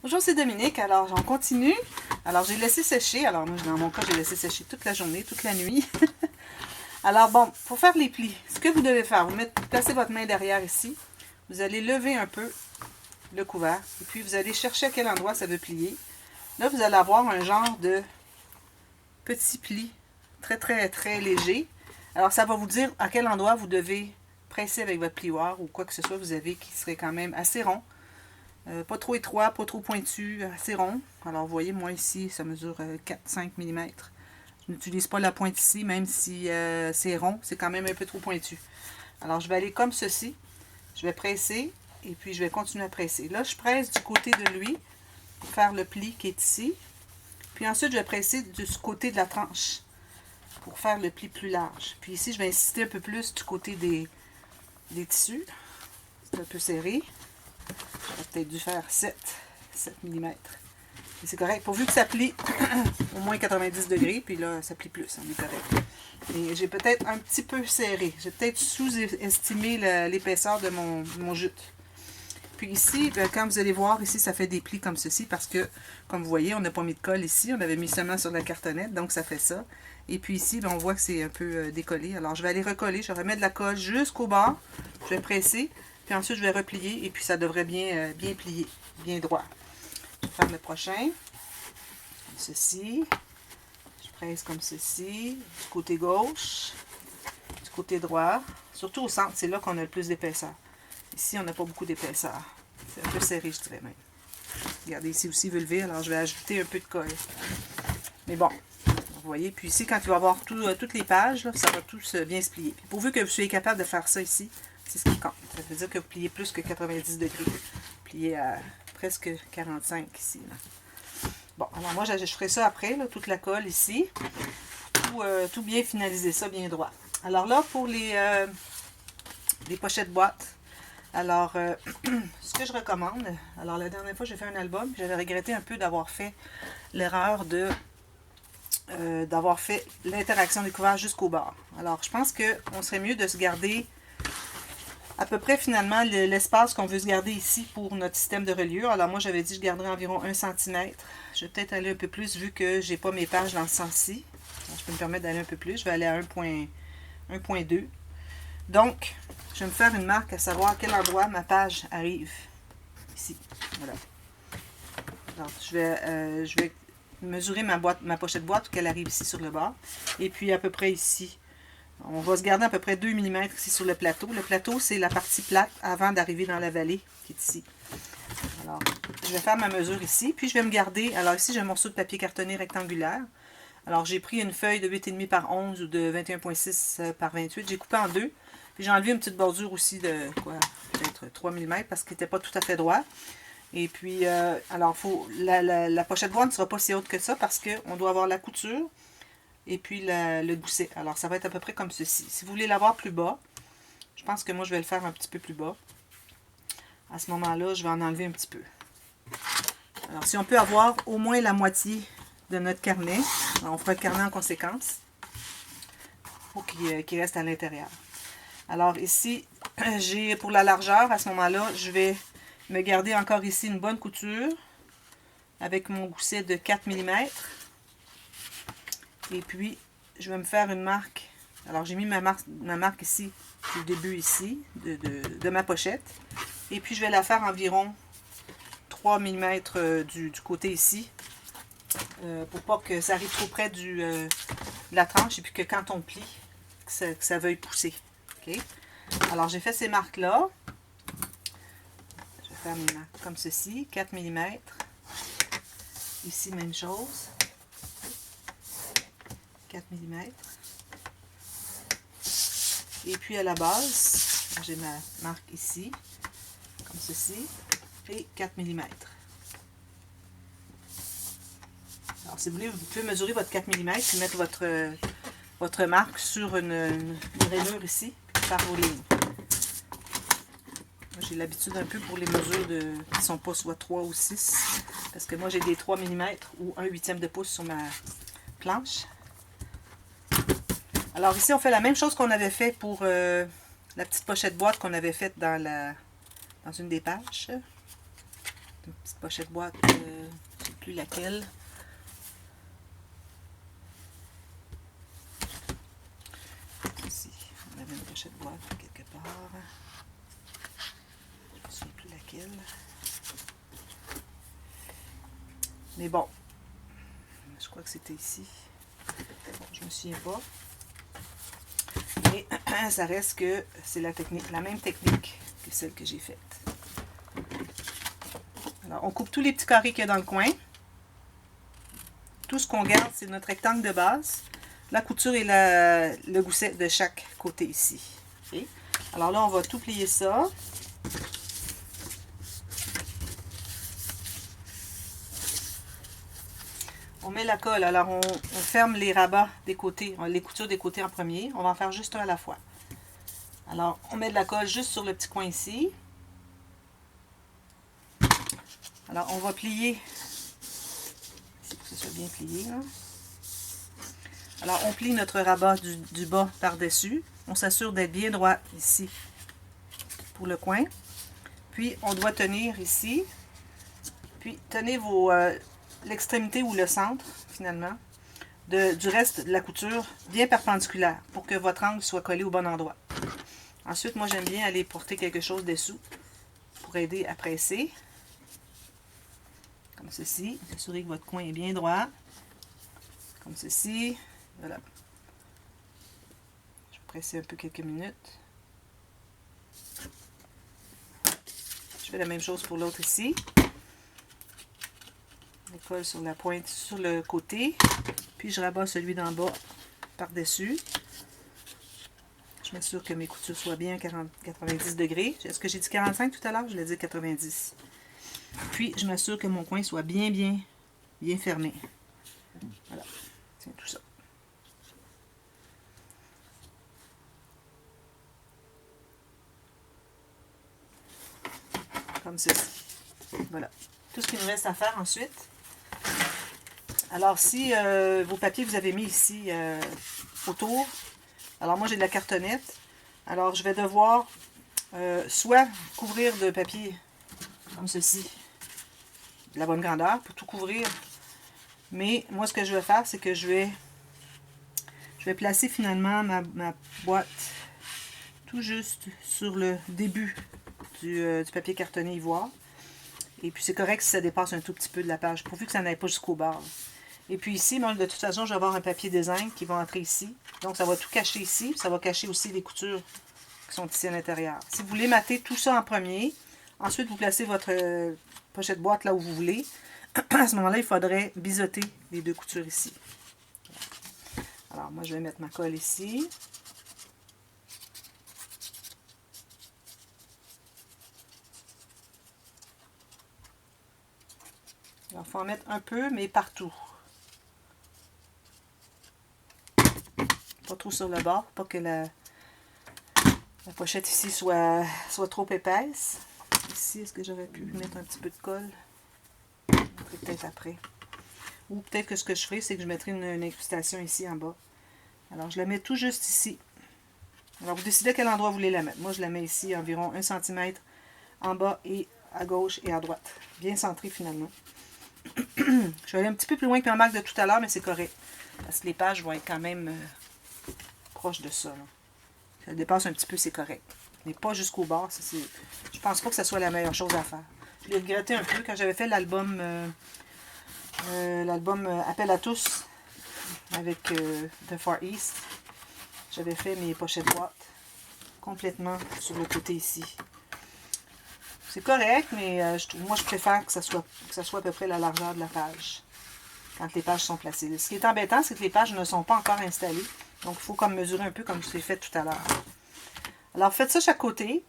Bonjour, c'est Dominique. Alors, j'en continue. Alors, j'ai laissé sécher. Alors, moi, dans mon cas, j'ai laissé sécher toute la journée, toute la nuit. Alors, bon, pour faire les plis, ce que vous devez faire, placez votre main derrière ici. Vous allez lever un peu le couvert. Et puis, vous allez chercher à quel endroit ça veut plier. Là, vous allez avoir un genre de petit pli très, très, très léger. Alors, ça va vous dire à quel endroit vous devez presser avec votre plioir ou quoi que ce soit vous avez qui serait quand même assez rond. Pas trop étroit, pas trop pointu, assez rond. Alors, vous voyez, moi ici, ça mesure 4-5 mm. Je n'utilise pas la pointe ici, même si c'est rond, c'est quand même un peu trop pointu. Alors, je vais aller comme ceci. Je vais presser et puis je vais continuer à presser. Là, je presse du côté de lui pour faire le pli qui est ici. Puis ensuite, je vais presser du côté de la tranche pour faire le pli plus large. Puis ici, je vais insister un peu plus du côté des tissus. C'est un peu serré. J'aurais peut-être dû faire 7 mm. C'est correct, pourvu que ça plie au moins 90 degrés, puis là, ça plie plus, on est correct. Et j'ai peut-être un petit peu serré. J'ai peut-être sous-estimé l'épaisseur de mon jute. Puis ici, quand vous allez voir, ici, ça fait des plis comme ceci, parce que, comme vous voyez, on n'a pas mis de colle ici, on avait mis seulement sur la cartonnette, donc ça fait ça. Et puis ici, on voit que c'est un peu décollé. Alors, je vais aller recoller, je vais remettre de la colle jusqu'au bord, je vais presser, puis ensuite, je vais replier, et puis ça devrait bien plier, bien droit. Je vais faire le prochain, comme ceci. Je presse comme ceci, du côté gauche, du côté droit. Surtout au centre, c'est là qu'on a le plus d'épaisseur. Ici, on n'a pas beaucoup d'épaisseur. C'est un peu serré, je dirais même. Regardez, ici aussi, il veut lever, alors je vais ajouter un peu de colle. Mais bon, vous voyez, puis ici, quand il va y avoir toutes les pages, là, ça va tous bien se plier. Puis pourvu que vous soyez capable de faire ça ici, c'est ce qui compte. Ça veut dire que vous pliez plus que 90 degrés. Vous pliez à presque 45 ici. Là. Bon, alors moi, je ferai ça après, là, toute la colle ici. Tout bien finaliser ça, bien droit. Alors là, pour les pochettes boîtes, alors, ce que je recommande, alors la dernière fois, j'ai fait un album, j'avais regretté un peu d'avoir fait l'erreur d'avoir fait l'interaction des couverts jusqu'au bord. Alors, je pense qu'on serait mieux de se garder à peu près finalement l'espace qu'on veut se garder ici pour notre système de reliure. Alors moi j'avais dit que je garderais environ 1 cm. Je vais peut-être aller un peu plus vu que j'ai pas mes pages dans ce sens-ci. Je peux me permettre d'aller un peu plus. Je vais aller à 1.2. Donc, je vais me faire une marque à savoir à quel endroit ma page arrive. Ici. Voilà. Alors, je vais mesurer ma pochette boîte pour qu'elle arrive ici sur le bord. Et puis à peu près ici. On va se garder à peu près 2 mm ici sur le plateau. Le plateau, c'est la partie plate avant d'arriver dans la vallée qui est ici. Alors, je vais faire ma mesure ici. Puis, je vais me garder... Alors, ici, j'ai un morceau de papier cartonné rectangulaire. Alors, j'ai pris une feuille de 8,5 par 11 ou de 21,6 par 28. J'ai coupé en deux. Puis, j'ai enlevé une petite bordure aussi de, quoi, peut-être 3 mm parce qu'il n'était pas tout à fait droit. Et puis, alors, la pochette boîte ne sera pas si haute que ça parce qu'on doit avoir la couture et puis le gousset. Alors, ça va être à peu près comme ceci. Si vous voulez l'avoir plus bas, je pense que moi, je vais le faire un petit peu plus bas. À ce moment-là, je vais en enlever un petit peu. Alors, si on peut avoir au moins la moitié de notre carnet, on fera le carnet en conséquence pour qu'il reste à l'intérieur. Alors, ici, j'ai pour la largeur, à ce moment-là, je vais me garder encore ici une bonne couture avec mon gousset de 4 mm. Et puis, je vais me faire une marque. Alors, j'ai mis ma marque ici, du début ici, de ma pochette. Et puis, je vais la faire environ 3 mm du côté ici, pour pas que ça arrive trop près de la tranche et puis que quand on plie, que ça veuille pousser. Okay? Alors, j'ai fait ces marques-là. Je vais faire mes marques comme ceci, 4 mm. Ici, même chose. 4 mm. Et puis à la base, j'ai ma marque ici, comme ceci, et 4 mm. Alors si vous voulez, vous pouvez mesurer votre 4 mm et mettre votre marque sur une rainure ici, puis faire vos lignes. J'ai l'habitude un peu pour les mesures qui ne sont pas soit 3 ou 6, parce que moi j'ai des 3 mm ou 1/8 de pouce sur ma planche. Alors ici, on fait la même chose qu'on avait fait pour la petite pochette boîte qu'on avait faite dans une des pages. une petite pochette boîte, je ne sais plus laquelle. Ici, on avait une pochette boîte quelque part. Je ne sais plus laquelle. Mais bon, je crois que c'était ici. Bon, je me souviens pas. Et ça reste que c'est la même technique que celle que j'ai faite. Alors, on coupe tous les petits carrés qu'il y a dans le coin. Tout ce qu'on garde, c'est notre rectangle de base, la couture et le gousset de chaque côté ici. Okay? Alors là, on va tout plier ça. On met la colle. Alors, on ferme les rabats des côtés, les coutures des côtés en premier. On va en faire juste un à la fois. Alors, on met de la colle juste sur le petit coin ici. Alors, on va plier. Il faut que ce soit bien plié, là. Alors, on plie notre rabat du bas par-dessus. On s'assure d'être bien droit ici pour le coin. Puis, on doit tenir ici. Puis, tenez l'extrémité ou le centre, finalement, du reste de la couture bien perpendiculaire pour que votre angle soit collé au bon endroit. Ensuite, moi, j'aime bien aller porter quelque chose dessous pour aider à presser. Comme ceci. Assurez que votre coin est bien droit. Comme ceci. Voilà. Je vais presser un peu quelques minutes. Je fais la même chose pour l'autre ici. Je colle sur la pointe, sur le côté. Puis je rabats celui d'en bas par-dessus. Je m'assure que mes coutures soient bien à 90 degrés. Est-ce que j'ai dit 45 tout à l'heure? Je l'ai dit 90. Puis je m'assure que mon coin soit bien fermé. Voilà. C'est tout ça. Comme ceci. Voilà. Tout ce qu'il nous reste à faire ensuite. Alors, si vos papiers vous avez mis ici autour, alors moi j'ai de la cartonnette, alors je vais devoir soit couvrir de papier comme ceci, de la bonne grandeur, pour tout couvrir. Mais moi ce que je vais faire, c'est que je vais placer finalement ma boîte tout juste sur le début du papier cartonné ivoire. Et puis c'est correct si ça dépasse un tout petit peu de la page, pourvu que ça n'aille pas jusqu'au bord. Et puis ici, moi, de toute façon, je vais avoir un papier design qui va entrer ici. Donc ça va tout cacher ici, ça va cacher aussi les coutures qui sont ici à l'intérieur. Si vous voulez mater tout ça en premier, ensuite vous placez votre pochette boîte là où vous voulez. À ce moment-là, il faudrait biseauter les deux coutures ici. Alors moi, je vais mettre ma colle ici. Alors, il faut en mettre un peu, mais partout. Pas trop sur le bord, pas que la pochette ici soit trop épaisse. Ici, est-ce que j'aurais pu mettre un petit peu de colle? Peut-être après. Ou peut-être que ce que je ferai, c'est que je mettrai une incrustation ici en bas. Alors, je la mets tout juste ici. Alors, vous décidez à quel endroit vous voulez la mettre. Moi, je la mets ici, environ 1 cm en bas et à gauche et à droite. Bien centré, finalement. Je vais aller un petit peu plus loin que ma marque de tout à l'heure, mais c'est correct. Parce que les pages vont être quand même proches de ça. Là. Si ça dépasse un petit peu, c'est correct. Mais pas jusqu'au bord. Je pense pas que ce soit la meilleure chose à faire. Je l'ai regretté un peu quand j'avais fait l'album Appel à tous avec The Far East. J'avais fait mes pochettes boîtes complètement sur le côté ici. C'est correct, mais moi je préfère que ça soit à peu près la largeur de la page quand les pages sont placées. Ce qui est embêtant, c'est que les pages ne sont pas encore installées. Donc il faut comme mesurer un peu comme je l'ai fait tout à l'heure. Alors faites ça chaque côté.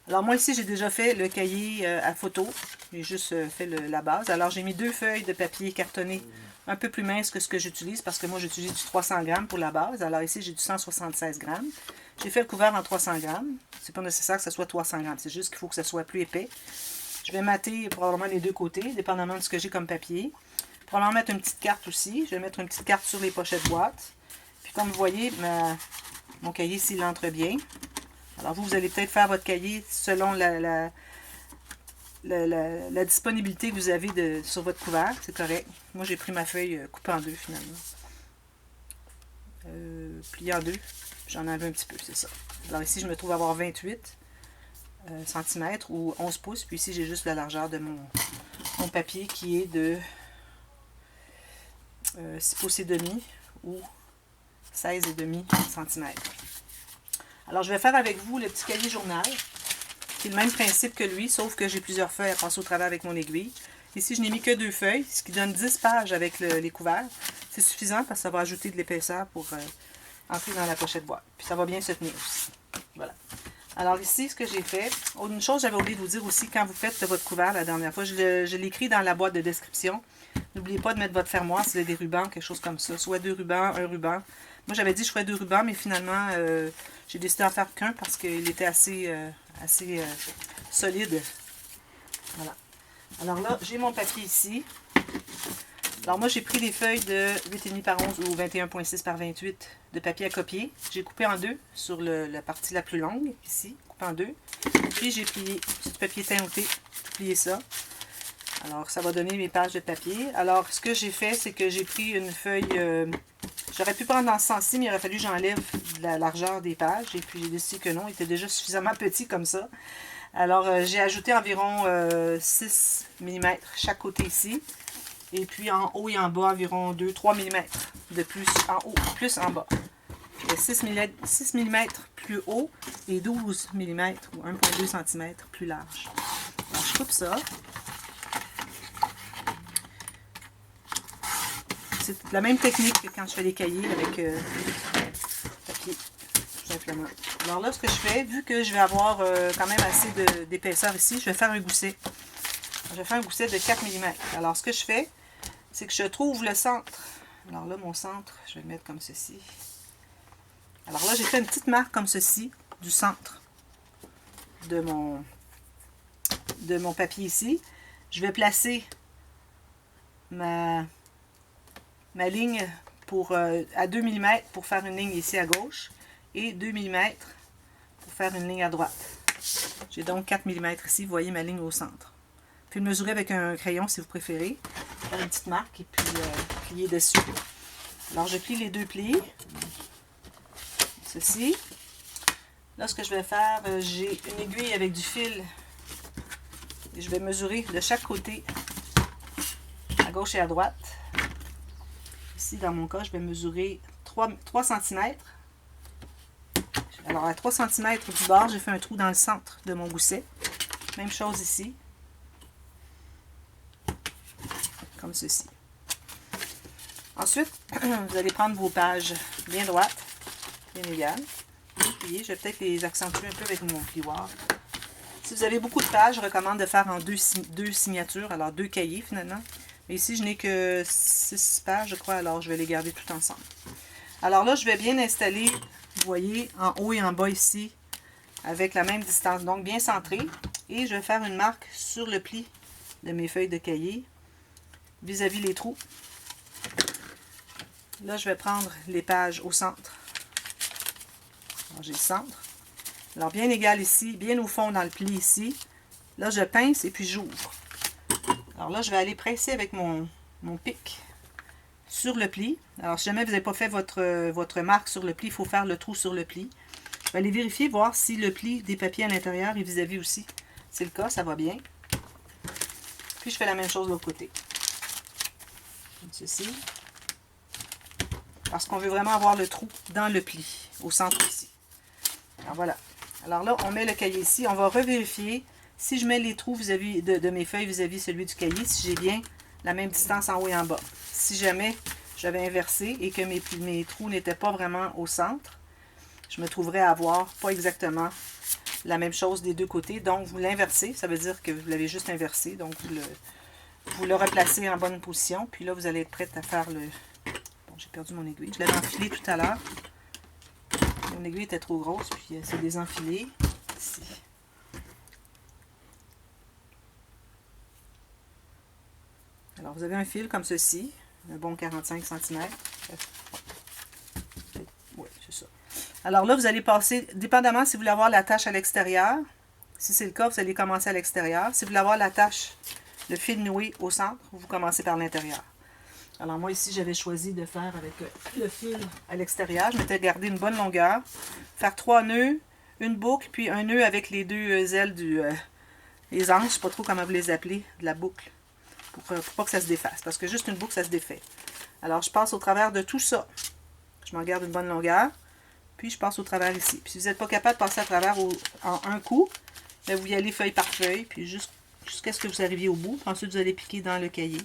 Alors moi ici j'ai déjà fait le cahier à photo. J'ai juste fait la base. Alors j'ai mis 2 feuilles de papier cartonné un peu plus minces que ce que j'utilise parce que moi j'utilise du 300 grammes pour la base. Alors ici j'ai du 176 grammes. J'ai fait le couvert en 300 grammes. C'est pas nécessaire que ce soit 300 grammes. C'est juste qu'il faut que ce soit plus épais. Je vais mater probablement les deux côtés, dépendamment de ce que j'ai comme papier. Probablement mettre une petite carte aussi. Je vais mettre une petite carte sur les pochettes boîtes. Puis comme vous voyez, mon cahier s'il entre bien. Alors vous allez peut-être faire votre cahier selon la disponibilité que vous avez sur votre couvert, c'est correct. Moi, j'ai pris ma feuille coupée en deux, finalement. Pliée en deux. J'en enlève un petit peu, c'est ça. Alors ici, je me trouve à avoir 28 cm ou 11 pouces. Puis ici, j'ai juste la largeur de mon papier qui est de 6 pouces et demi ou 16,5 cm. Alors, je vais faire avec vous le petit cahier journal. C'est le même principe que lui, sauf que j'ai plusieurs feuilles à passer au travers avec mon aiguille. Ici, je n'ai mis que 2 feuilles, ce qui donne 10 pages avec les couverts. C'est suffisant parce que ça va ajouter de l'épaisseur pour entrer dans la pochette boîte. Puis ça va bien se tenir aussi. Voilà. Alors ici, ce que j'ai fait, une chose j'avais oublié de vous dire aussi, quand vous faites votre couvert la dernière fois, je l'ai écrit dans la boîte de description. N'oubliez pas de mettre votre fermoir si vous avez des rubans, quelque chose comme ça. Soit 2 rubans, un ruban. Moi, j'avais dit que je ferais 2 rubans, mais finalement, j'ai décidé d'en faire qu'un parce qu'il était assez solide. Voilà. Alors là, j'ai mon papier ici. Alors moi, j'ai pris des feuilles de 8,5 par 11 ou 21,6 par 28 de papier à copier. J'ai coupé en deux sur la partie la plus longue, ici, coupé en deux. Puis j'ai plié ce papier teinté, plié ça. Alors, ça va donner mes pages de papier. Alors, ce que j'ai fait, c'est que j'ai pris une feuille... j'aurais pu prendre dans ce sens-ci, mais il aurait fallu que j'enlève la largeur des pages. Et puis, j'ai décidé que non, il était déjà suffisamment petit comme ça. Alors, j'ai ajouté environ 6 mm chaque côté ici. Et puis, en haut et en bas, environ 2-3 mm de plus en haut, plus en bas. 6 mm plus haut et 12 mm ou 1,2 cm plus large. Alors, je coupe ça. C'est la même technique que quand je fais les cahiers avec papier, tout simplement. Alors là, ce que je fais, vu que je vais avoir quand même assez d'épaisseur ici, je vais faire un gousset. Je vais faire un gousset de 4 mm. Alors, ce que je fais, c'est que je trouve le centre. Alors là, mon centre, je vais le mettre comme ceci. Alors là, j'ai fait une petite marque comme ceci, du centre de mon papier ici. Je vais placer ma ligne à 2 mm pour faire une ligne ici à gauche et 2 mm pour faire une ligne à droite. J'ai donc 4 mm ici, vous voyez ma ligne au centre. Puis le mesurer avec un crayon si vous préférez. Faire une petite marque et puis plier dessus. Alors je plie les deux plis. Ceci. Là, ce que je vais faire, j'ai une aiguille avec du fil. Et je vais mesurer de chaque côté, à gauche et à droite. Ici, dans mon cas, je vais mesurer 3 cm. Alors, à 3 cm du bord, j'ai fait un trou dans le centre de mon gousset. Même chose ici. Comme ceci. Ensuite, vous allez prendre vos pages bien droites, bien égales. Je vais peut-être les accentuer un peu avec mon plioir. Si vous avez beaucoup de pages, je recommande de faire en deux signatures, alors 2 cahiers finalement. Mais ici, je n'ai que 6 pages, je crois, alors je vais les garder tout ensemble. Alors là, je vais bien installer, vous voyez, en haut et en bas ici, avec la même distance, donc bien centré. Et je vais faire une marque sur le pli de mes feuilles de cahier, vis-à-vis les trous. Là, je vais prendre les pages au centre. Alors, j'ai le centre. Alors, bien égal ici, bien au fond dans le pli ici. Là, je pince et puis j'ouvre. Alors là, je vais aller presser avec mon pic sur le pli. Alors, si jamais vous n'avez pas fait votre marque sur le pli, il faut faire le trou sur le pli. Je vais aller vérifier, voir si le pli des papiers à l'intérieur est vis-à-vis aussi. C'est le cas, ça va bien. Puis, je fais la même chose de l'autre côté. Comme ceci. Parce qu'on veut vraiment avoir le trou dans le pli, au centre ici. Alors voilà. Alors là, on met le cahier ici. On va revérifier si je mets les trous vis-à-vis de mes feuilles vis-à-vis celui du cahier, si j'ai bien la même distance en haut et en bas. Si jamais j'avais inversé et que mes trous n'étaient pas vraiment au centre, je me trouverais à avoir pas exactement la même chose des deux côtés. Donc, vous l'inversez. Ça veut dire que vous l'avez juste inversé. Donc, vous le replacez en bonne position. Puis là, vous allez être prête à faire le... Bon, j'ai perdu mon aiguille. Je l'avais enfilé tout à l'heure. Mon aiguille était trop grosse, puis c'est désenfilé. Ici. Alors, vous avez un fil comme ceci, un bon 45 cm. Oui, c'est ça. Alors là, vous allez passer, dépendamment si vous voulez avoir la tache à l'extérieur, Si c'est le cas, vous allez commencer à l'extérieur. Si vous voulez avoir la tache, le fil noué au centre, vous commencez par l'intérieur. Alors moi ici, j'avais choisi de faire avec le fil à l'extérieur. Je m'étais gardé une bonne longueur. Faire 3 nœuds, une boucle, puis un nœud avec les deux ailes les anges, je ne sais pas trop comment vous les appelez, de la boucle. Pour pas que ça se défasse. Parce que juste une boucle, ça se défait. Alors je passe au travers de tout ça. Je m'en garde une bonne longueur. Puis je passe au travers ici. Puis si vous n'êtes pas capable de passer à travers en un coup, bien, vous y allez feuille par feuille. Puis jusqu'à ce que vous arriviez au bout. Ensuite, vous allez piquer dans le cahier.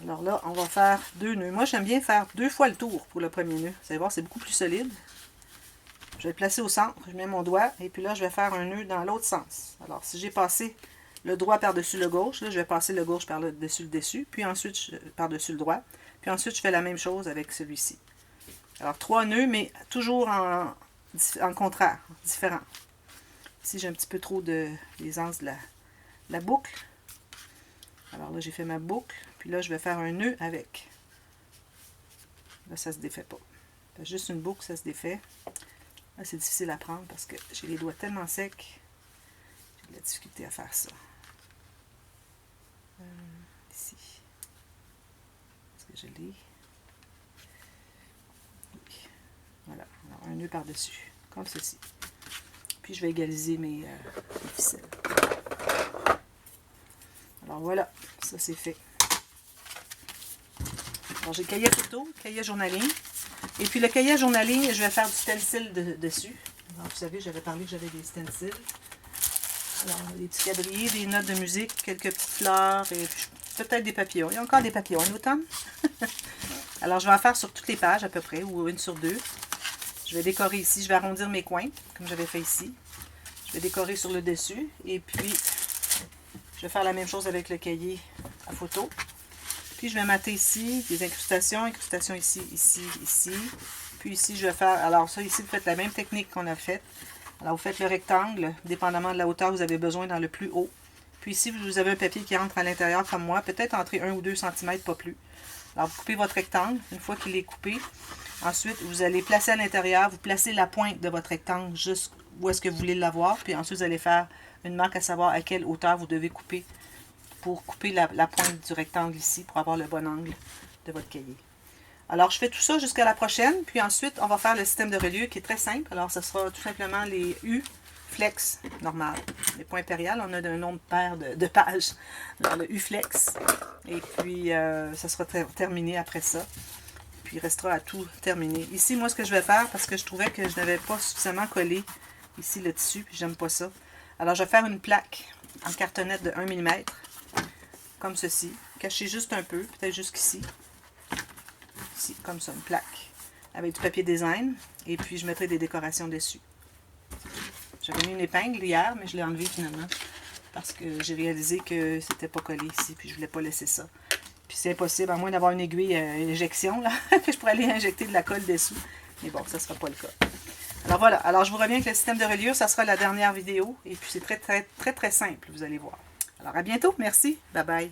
Alors là, on va faire 2 nœuds. Moi, j'aime bien faire 2 fois le tour pour le premier nœud. Vous allez voir, c'est beaucoup plus solide. Je vais le placer au centre. Je mets mon doigt. Et puis là, je vais faire un nœud dans l'autre sens. Alors, si j'ai passé le droit par-dessus le gauche, là, je vais passer le gauche par-dessus le dessus. Puis ensuite, par-dessus le droit. Puis ensuite, je fais la même chose avec celui-ci. Alors, 3 nœuds, mais toujours en contraire, différent. Ici, j'ai un petit peu trop les anses de la boucle. Alors là, j'ai fait ma boucle. Puis là, je vais faire un nœud avec. Là, ça ne se défait pas. Juste une boucle, ça se défait. Là, c'est difficile à prendre parce que j'ai les doigts tellement secs. J'ai de la difficulté à faire ça. Ici. Est-ce que je l'ai? Oui. Voilà. Alors, un nœud par-dessus. Comme ceci. Puis, je vais égaliser mes ficelles. Alors, voilà. Ça, c'est fait. Alors, j'ai cahier photo, cahier journaling. Et puis, le cahier journaling, je vais faire du stencil dessus. Alors, vous savez, j'avais parlé que j'avais des stencils. Alors, des petits quadrillés, des notes de musique, quelques petites fleurs et peut-être des papillons. Il y a encore des papillons, l'automne. Alors, je vais en faire sur toutes les pages à peu près, ou une sur 2. Je vais décorer ici. Je vais arrondir mes coins, comme j'avais fait ici. Je vais décorer sur le dessus. Et puis, je vais faire la même chose avec le cahier à photo. Puis je vais mater ici des incrustations ici, ici, ici. Puis ici, je vais faire, alors ça ici, vous faites la même technique qu'on a faite. Alors vous faites le rectangle, dépendamment de la hauteur que vous avez besoin dans le plus haut. Puis ici, vous avez un papier qui rentre à l'intérieur comme moi, peut-être entrer 1 ou 2 cm, pas plus. Alors vous coupez votre rectangle, une fois qu'il est coupé. Ensuite, vous allez placer à l'intérieur, vous placez la pointe de votre rectangle jusqu'où est-ce que vous voulez l'avoir. Puis ensuite, vous allez faire une marque à savoir à quelle hauteur vous devez couper pour couper la pointe du rectangle ici, pour avoir le bon angle de votre cahier. Alors, je fais tout ça jusqu'à la prochaine, puis ensuite, on va faire le système de reliure qui est très simple. Alors, ce sera tout simplement les U flex normal. Les points impériales, on a un nombre pair de pages. Alors, le U flex, et puis, ça sera terminé après ça. Puis, il restera à tout terminer. Ici, moi, ce que je vais faire, parce que je trouvais que je n'avais pas suffisamment collé ici le tissu, puis j'aime pas ça. Alors, je vais faire une plaque en cartonnette de 1 mm. Comme ceci, caché juste un peu, peut-être jusqu'ici. Ici, comme ça, une plaque. Avec du papier design. Et puis, je mettrai des décorations dessus. J'avais mis une épingle hier, mais je l'ai enlevée finalement. Parce que j'ai réalisé que c'était pas collé ici, puis je voulais pas laisser ça. Puis c'est impossible, à moins d'avoir une aiguille injection, là, que je pourrais aller injecter de la colle dessous. Mais bon, ça ne sera pas le cas. Alors voilà, alors je vous reviens avec le système de reliure, ça sera la dernière vidéo. Et puis c'est très simple, vous allez voir. Alors à bientôt, merci, bye bye.